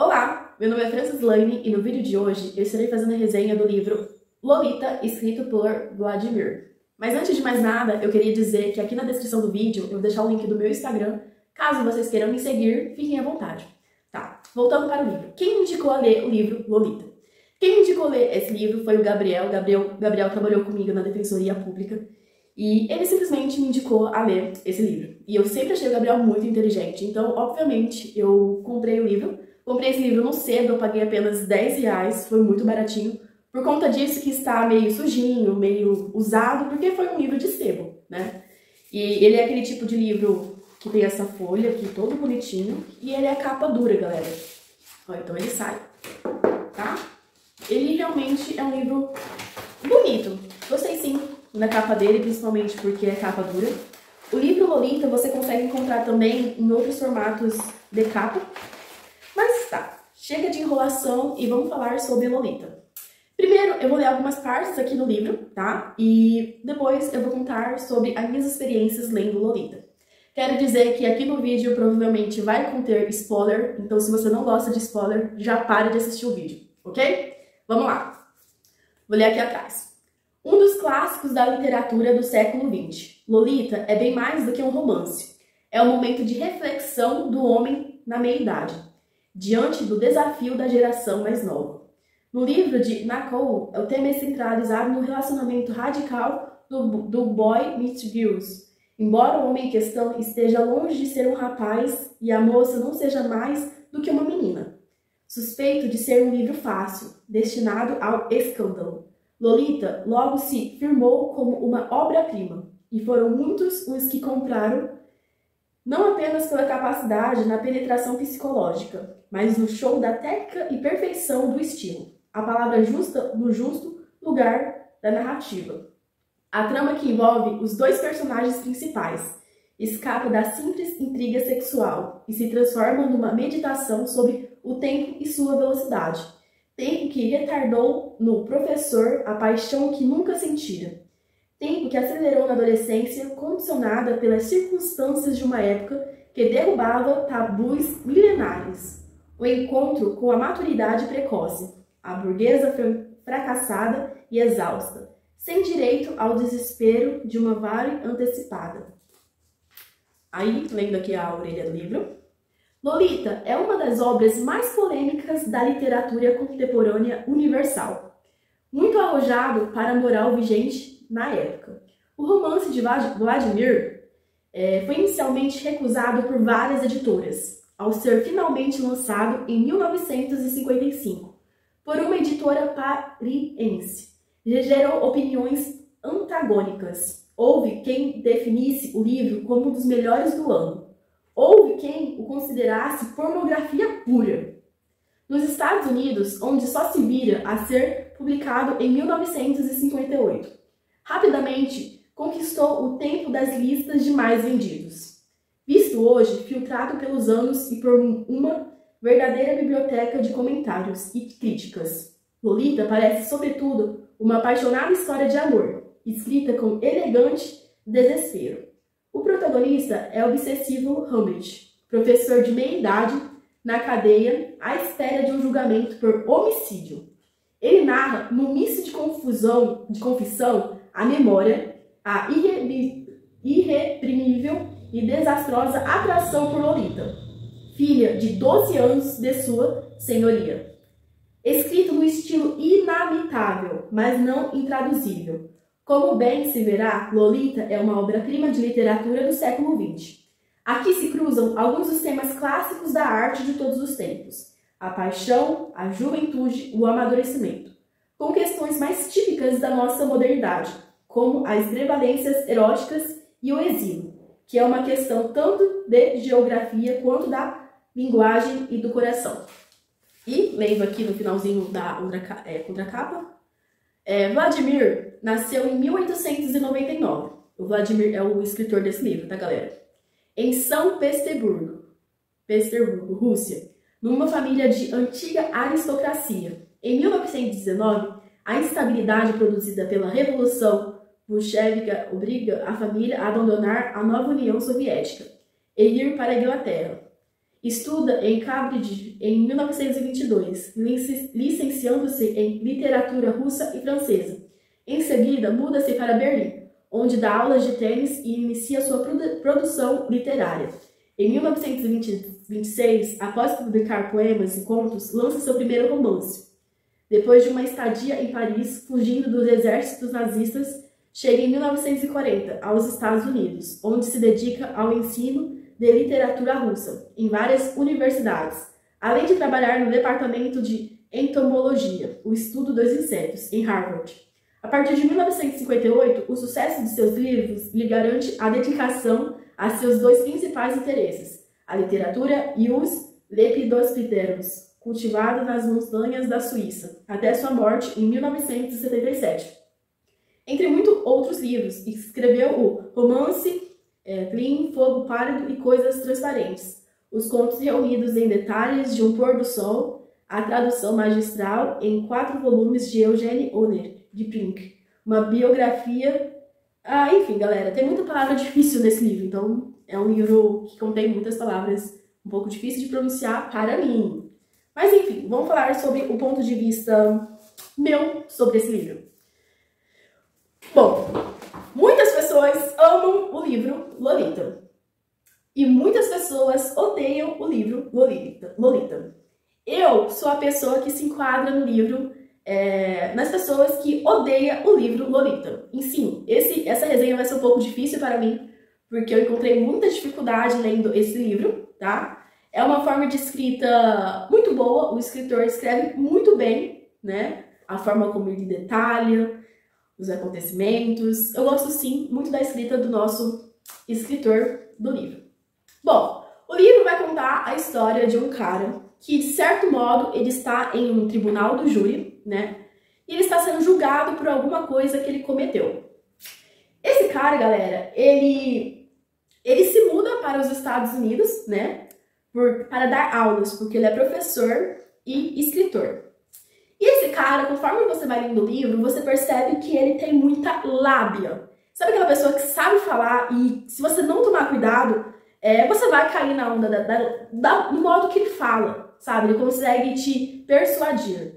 Olá, meu nome é Francis Lane e no vídeo de hoje eu estarei fazendo a resenha do livro Lolita, escrito por Vladimir. Mas antes de mais nada, eu queria dizer que aqui na descrição do vídeo eu vou deixar o link do meu Instagram, caso vocês queiram me seguir, fiquem à vontade. Tá, voltando para o livro. Quem me indicou a ler o livro Lolita? Quem me indicou a ler esse livro foi o Gabriel. Gabriel trabalhou comigo na Defensoria Pública e ele simplesmente me indicou a ler esse livro. E eu sempre achei o Gabriel muito inteligente, então, obviamente, eu comprei o livro. Comprei esse livro no sebo, eu paguei apenas R$10, foi muito baratinho. Por conta disso que está meio sujinho, meio usado, porque foi um livro de sebo, né? E ele é aquele tipo de livro que tem essa folha aqui, todo bonitinho. E ele é capa dura, galera. Ó, então ele sai, tá? Ele realmente é um livro bonito. Gostei sim da capa dele, principalmente porque é capa dura. O livro Lolita você consegue encontrar também em outros formatos de capa. Mas tá, chega de enrolação e vamos falar sobre Lolita. Primeiro, eu vou ler algumas partes aqui no livro, tá? E depois eu vou contar sobre as minhas experiências lendo Lolita. Quero dizer que aqui no vídeo provavelmente vai conter spoiler, então se você não gosta de spoiler, já pare de assistir o vídeo, ok? Vamos lá. Vou ler aqui atrás. Um dos clássicos da literatura do século XX, Lolita é bem mais do que um romance. É um momento de reflexão do homem na meia-idade, diante do desafio da geração mais nova. No livro de Nakao, o tema é centralizado no relacionamento radical do boy meets girls. Embora o homem em questão esteja longe de ser um rapaz e a moça não seja mais do que uma menina. Suspeito de ser um livro fácil, destinado ao escândalo, Lolita logo se firmou como uma obra-prima, e foram muitos os que compraram, não apenas pela capacidade na penetração psicológica, mas no show da técnica e perfeição do estilo, a palavra justa no justo lugar da narrativa. A trama que envolve os dois personagens principais escapa da simples intriga sexual e se transforma numa meditação sobre o tempo e sua velocidade, tempo que retardou no professor a paixão que nunca sentira, tempo que acelerou na adolescência, condicionada pelas circunstâncias de uma época que derrubava tabus milenares, o encontro com a maturidade precoce, a burguesa fracassada e exausta, sem direito ao desespero de uma vale antecipada. Aí, lendo aqui a orelha do livro, Lolita é uma das obras mais polêmicas da literatura contemporânea universal, muito arrojado para a moral vigente na época. O romance de Vladimir foi inicialmente recusado por várias editoras, ao ser finalmente lançado em 1955 por uma editora parisiense. Gerou opiniões antagônicas. Houve quem definisse o livro como um dos melhores do ano. Houve quem o considerasse pornografia pura. Nos Estados Unidos, onde só se vira a ser publicado em 1958, rapidamente conquistou o tempo das listas de mais vendidos. Visto hoje, filtrado pelos anos e por uma verdadeira biblioteca de comentários e críticas, Lolita parece, sobretudo, uma apaixonada história de amor, escrita com elegante desespero. O protagonista é o obsessivo Hamlet, professor de meia-idade na cadeia à espera de um julgamento por homicídio. Ele narra, num misto de confissão, a memória, a irreprimível e desastrosa atração por Lolita, filha de 12 anos de sua senhoria. Escrito no estilo inabitável, mas não intraduzível. Como bem se verá, Lolita é uma obra-prima de literatura do século XX. Aqui se cruzam alguns dos temas clássicos da arte de todos os tempos: a paixão, a juventude, o amadurecimento, com questões mais típicas da nossa modernidade, como as prevalências eróticas e o exílio, que é uma questão tanto de geografia quanto da linguagem e do coração. E, lendo aqui no finalzinho da contracapa, Vladimir nasceu em 1899. O Vladimir é o escritor desse livro, tá, galera? Em São Petersburgo, Rússia, numa família de antiga aristocracia. Em 1919, a instabilidade produzida pela Revolução Bolchevique obriga a família a abandonar a nova União Soviética e ir para a Inglaterra. Estuda em Cambridge em 1922, licenciando-se em literatura russa e francesa. Em seguida, muda-se para Berlim, onde dá aulas de tênis e inicia sua produção literária. Em 1926, após publicar poemas e contos, lança seu primeiro romance. Depois de uma estadia em Paris, fugindo dos exércitos nazistas, chega em 1940 aos Estados Unidos, onde se dedica ao ensino de literatura russa em várias universidades, além de trabalhar no departamento de entomologia, o estudo dos insetos, em Harvard. A partir de 1958, o sucesso de seus livros lhe garante a dedicação a seus dois principais interesses, a literatura e os lepidopteros, cultivados nas montanhas da Suíça, até sua morte em 1977. Entre muitos outros livros, escreveu o romance Clean, Fogo Pálido e Coisas Transparentes, os contos reunidos em detalhes de um pôr do sol, a tradução magistral em 4 volumes de Eugene Honner, de Pink, uma biografia... enfim, galera, tem muita palavra difícil nesse livro, então é um livro que contém muitas palavras um pouco difíceis de pronunciar para mim. Mas enfim, vamos falar sobre o ponto de vista meu sobre esse livro. Bom, muitas pessoas amam o livro Lolita. E muitas pessoas odeiam o livro Lolita. Eu sou a pessoa que se enquadra no livro, nas pessoas que odeiam o livro Lolita. E sim, essa resenha vai ser um pouco difícil para mim, porque eu encontrei muita dificuldade lendo esse livro, tá? É uma forma de escrita muito boa, o escritor escreve muito bem, né? A forma como ele detalha os acontecimentos. Eu gosto, sim, muito da escrita do nosso escritor do livro. Bom, o livro vai contar a história de um cara que, de certo modo, ele está em um tribunal do júri, né? E ele está sendo julgado por alguma coisa que ele cometeu. Esse cara, galera, ele se muda para os Estados Unidos, né? Para dar aulas, porque ele é professor e escritor. E esse cara, conforme você vai lendo o livro, você percebe que ele tem muita lábia. Sabe aquela pessoa que sabe falar e se você não tomar cuidado, você vai cair na onda do modo que ele fala, sabe? Ele consegue te persuadir.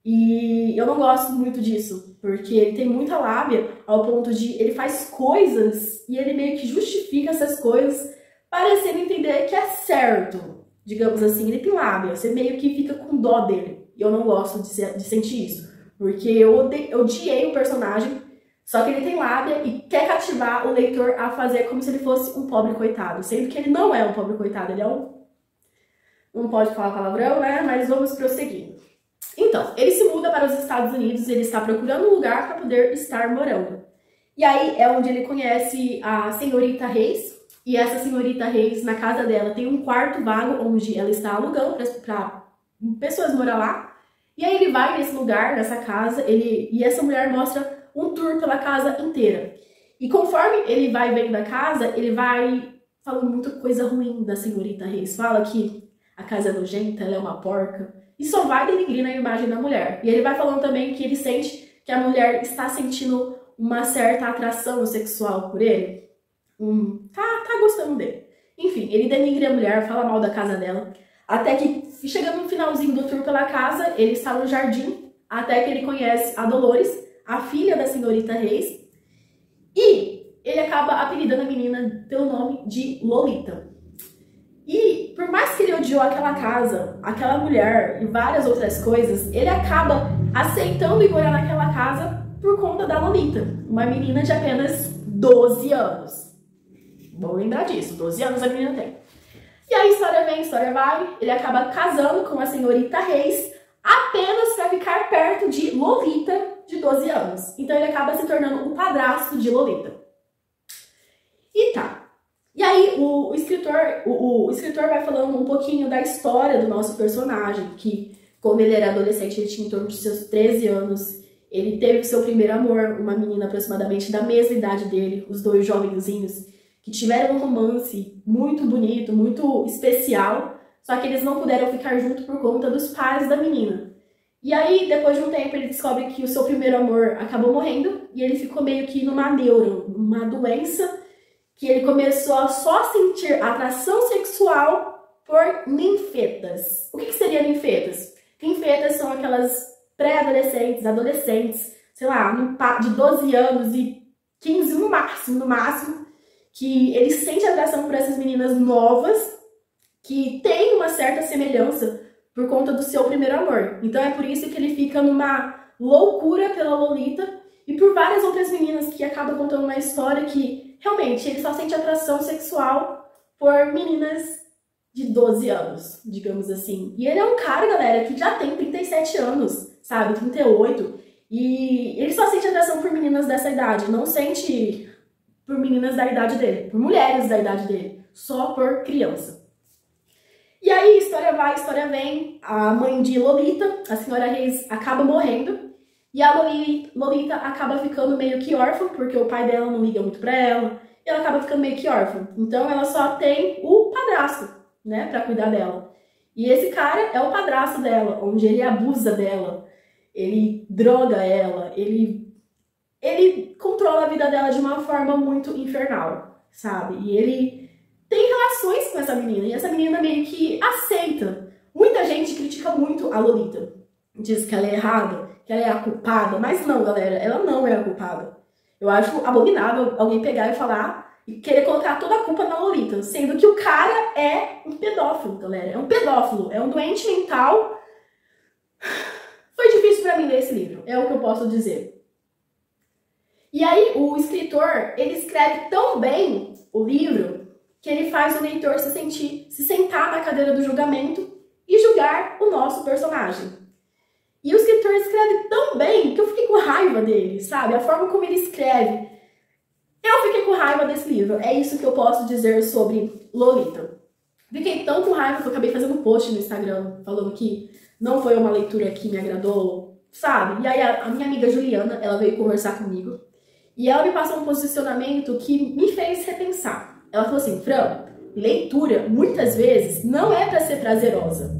E eu não gosto muito disso, porque ele tem muita lábia ao ponto de ele faz coisas e ele meio que justifica essas coisas parecendo entender que é certo, digamos assim. Ele tem lábia, você meio que fica com dó dele. E eu não gosto de sentir isso, porque eu odiei o personagem, só que ele tem lábia e quer cativar o leitor a fazer como se ele fosse um pobre coitado, sendo que ele não é um pobre coitado, ele é um... Não pode falar palavrão, né? Mas vamos prosseguindo. Então, ele se muda para os Estados Unidos, ele está procurando um lugar para poder estar morando. E aí é onde ele conhece a senhorita Reis, e essa senhorita Reis, na casa dela, tem um quarto vago onde ela está alugando para pessoas morar lá. E aí ele vai nesse lugar, nessa casa, e essa mulher mostra um tour pela casa inteira. E conforme ele vai vendo a casa, ele vai falando muita coisa ruim da senhorita Reis. Fala que a casa é nojenta, ela é uma porca. E só vai denigrindo a imagem da mulher. E ele vai falando também que ele sente que a mulher está sentindo uma certa atração sexual por ele. Tá gostando dele. Enfim, ele denigra a mulher, fala mal da casa dela. Até que, chegando no finalzinho do tour pela casa, ele está no jardim, até que ele conhece a Dolores, a filha da senhorita Reis, e ele acaba apelidando a menina pelo nome de Lolita. E, por mais que ele odiou aquela casa, aquela mulher e várias outras coisas, ele acaba aceitando ir morar naquela casa por conta da Lolita, uma menina de apenas 12 anos. Vamos lembrar disso, 12 anos a menina tem. E aí, história vem, história vai, ele acaba casando com a senhorita Reis apenas para ficar perto de Lolita, de 12 anos. Então ele acaba se tornando o padrasto de Lolita. E tá. E aí o escritor vai falando um pouquinho da história do nosso personagem, que quando ele era adolescente, ele tinha em torno de seus 13 anos, ele teve seu primeiro amor, uma menina aproximadamente da mesma idade dele, os dois jovenzinhos, que tiveram um romance muito bonito, muito especial, só que eles não puderam ficar juntos por conta dos pais da menina. E aí, depois de um tempo, ele descobre que o seu primeiro amor acabou morrendo e ele ficou meio que numa neura, uma doença, que ele começou a só sentir atração sexual por ninfetas. O que seria ninfetas? Ninfetas são aquelas pré-adolescentes, adolescentes, sei lá, de 12 anos e 15 no máximo, que eles sentem atração por essas meninas novas, que têm uma certa semelhança por conta do seu primeiro amor. Então é por isso que ele fica numa loucura pela Lolita e por várias outras meninas que acabam contando uma história que realmente ele só sente atração sexual por meninas de 12 anos, digamos assim. E ele é um cara, galera, que já tem 37 anos, sabe? 38. E ele só sente atração por meninas dessa idade, não sente por meninas da idade dele, por mulheres da idade dele, só por criança. E aí, história vai, história vem, a mãe de Lolita, a senhora Reis, acaba morrendo, e a Lolita acaba ficando meio que órfã, porque o pai dela não liga muito pra ela, e ela acaba ficando meio que órfã. Então ela só tem o padrasto, né, pra cuidar dela. E esse cara é o padrasto dela, onde ele abusa dela, ele droga ela, ele controla a vida dela de uma forma muito infernal, sabe? E ele tem relações com essa menina, e essa menina meio que aceita. Muita gente critica muito a Lolita, diz que ela é errada, que ela é a culpada, mas não, galera, ela não é a culpada. Eu acho abominável alguém pegar e falar e querer colocar toda a culpa na Lolita, sendo que o cara é um pedófilo, galera, é um pedófilo, é um doente mental. Foi difícil pra mim ler esse livro, é o que eu posso dizer. E aí, o escritor, ele escreve tão bem o livro que ele faz o leitor se sentar na cadeira do julgamento e julgar o nosso personagem. E o escritor escreve tão bem que eu fiquei com raiva dele, sabe? A forma como ele escreve. Eu fiquei com raiva desse livro. É isso que eu posso dizer sobre Lolita. Fiquei tão com raiva que eu acabei fazendo um post no Instagram falando que não foi uma leitura que me agradou, sabe? E aí a minha amiga Juliana, ela veio conversar comigo. E ela me passou um posicionamento que me fez repensar. Ela falou assim, Fran, leitura, muitas vezes, não é para ser prazerosa.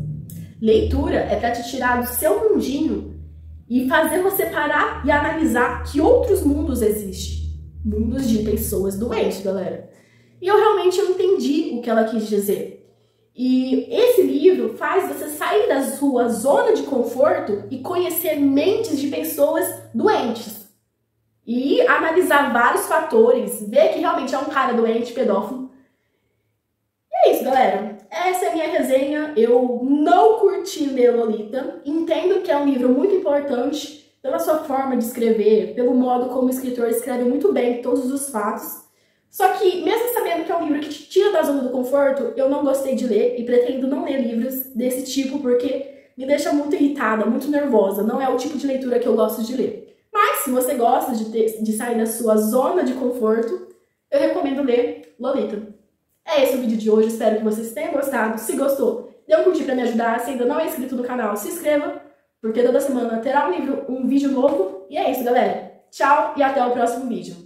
Leitura é para te tirar do seu mundinho e fazer você parar e analisar que outros mundos existem. Mundos de pessoas doentes, galera. E eu realmente não entendi o que ela quis dizer. E esse livro faz você sair da sua zona de conforto e conhecer mentes de pessoas doentes. E analisar vários fatores, ver que realmente é um cara doente, pedófilo. E é isso, galera. Essa é a minha resenha. Eu não curti ler Lolita. Entendo que é um livro muito importante pela sua forma de escrever, pelo modo como o escritor escreve muito bem todos os fatos. Só que, mesmo sabendo que é um livro que te tira da zona do conforto, eu não gostei de ler e pretendo não ler livros desse tipo porque me deixa muito irritada, muito nervosa. Não é o tipo de leitura que eu gosto de ler. Mas, se você gosta de sair da sua zona de conforto, eu recomendo ler Lolita. É esse o vídeo de hoje, espero que vocês tenham gostado. Se gostou, dê um curtir pra me ajudar. Se ainda não é inscrito no canal, se inscreva, porque toda semana terá um vídeo novo. E é isso, galera. Tchau e até o próximo vídeo.